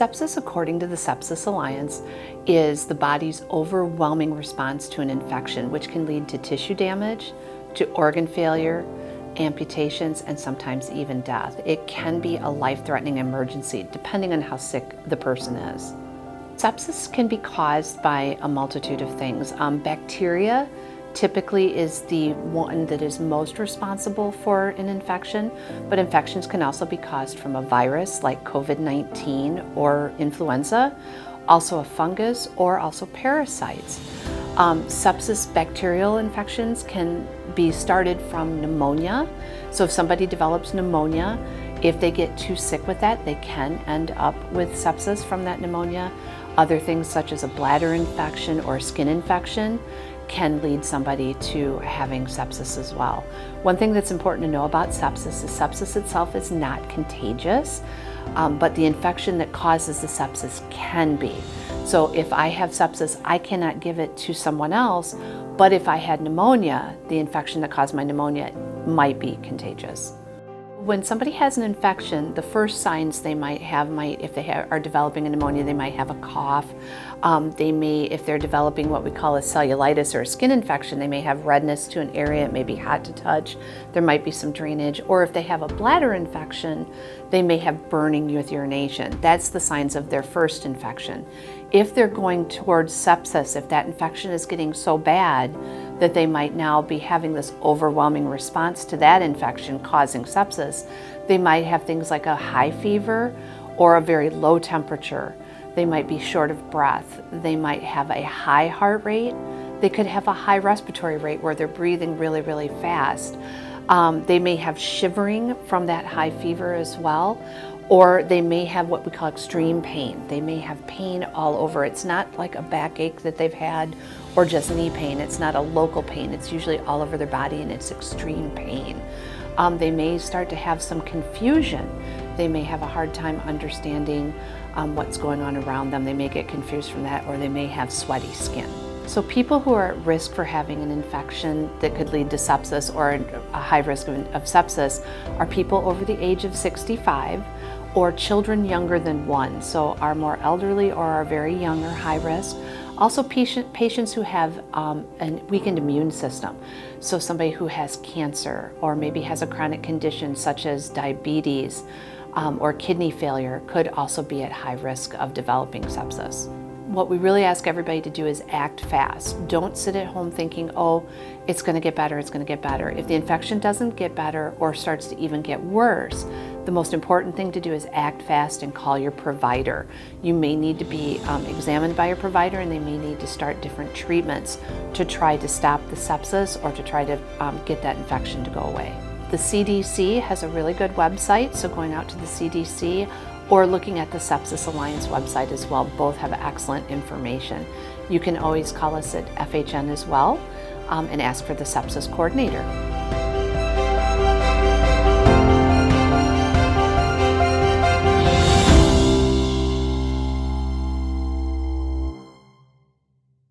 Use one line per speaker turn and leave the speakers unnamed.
Sepsis, according to the Sepsis Alliance, is the body's overwhelming response to an infection, which can lead to tissue damage, to organ failure, amputations, and sometimes even death. It can be a life-threatening emergency, depending on how sick the person is. Sepsis can be caused by a multitude of things. Bacteria typically is the one that is most responsible for an infection, but infections can also be caused from a virus like COVID-19 or influenza, also a fungus, or also parasites. Sepsis bacterial infections can be started from pneumonia. So if somebody develops pneumonia, if they get too sick with that, they can end up with sepsis from that pneumonia. Other things such as a bladder infection or skin infection can lead somebody to having sepsis as well. One thing that's important to know about sepsis is sepsis itself is not contagious, but the infection that causes the sepsis can be. So if I have sepsis, I cannot give it to someone else, but if I had pneumonia, the infection that caused my pneumonia might be contagious. When somebody has an infection, the first signs they might have if they are developing a pneumonia, they might have a cough. They may, if they're developing what we call a cellulitis or a skin infection, they may have redness to an area, it may be hot to touch, there might be some drainage, or if they have a bladder infection, they may have burning with urination. That's the signs of their first infection. If they're going towards sepsis, if that infection is getting so bad that they might now be having this overwhelming response to that infection causing sepsis, they might have things like a high fever or a very low temperature. They might be short of breath. They might have a high heart rate. They could have a high respiratory rate where they're breathing really, really fast. They may have shivering from that high fever as well, or they may have what we call extreme pain. They may have pain all over. It's not like a backache that they've had or just knee pain. It's not a local pain. It's usually all over their body and it's extreme pain. They may start to have some confusion. They may have a hard time understanding what's going on around them. They may get confused from that, or they may have sweaty skin. So people who are at risk for having an infection that could lead to sepsis or a high risk of sepsis are people over the age of 65 or children younger than 1, so are more elderly or are very young or high risk. Also patients who have a weakened immune system, so somebody who has cancer or maybe has a chronic condition such as diabetes or kidney failure could also be at high risk of developing sepsis. What we really ask everybody to do is act fast. Don't sit at home thinking, oh, it's going to get better, it's going to get better. If the infection doesn't get better or starts to even get worse, the most important thing to do is act fast and call your provider. You may need to be examined by your provider, and they may need to start different treatments to try to stop the sepsis or to try to get that infection to go away. The CDC has a really good website, so going out to the CDC or looking at the Sepsis Alliance website as well. Both have excellent information. You can always call us at FHN as well and ask for the sepsis coordinator.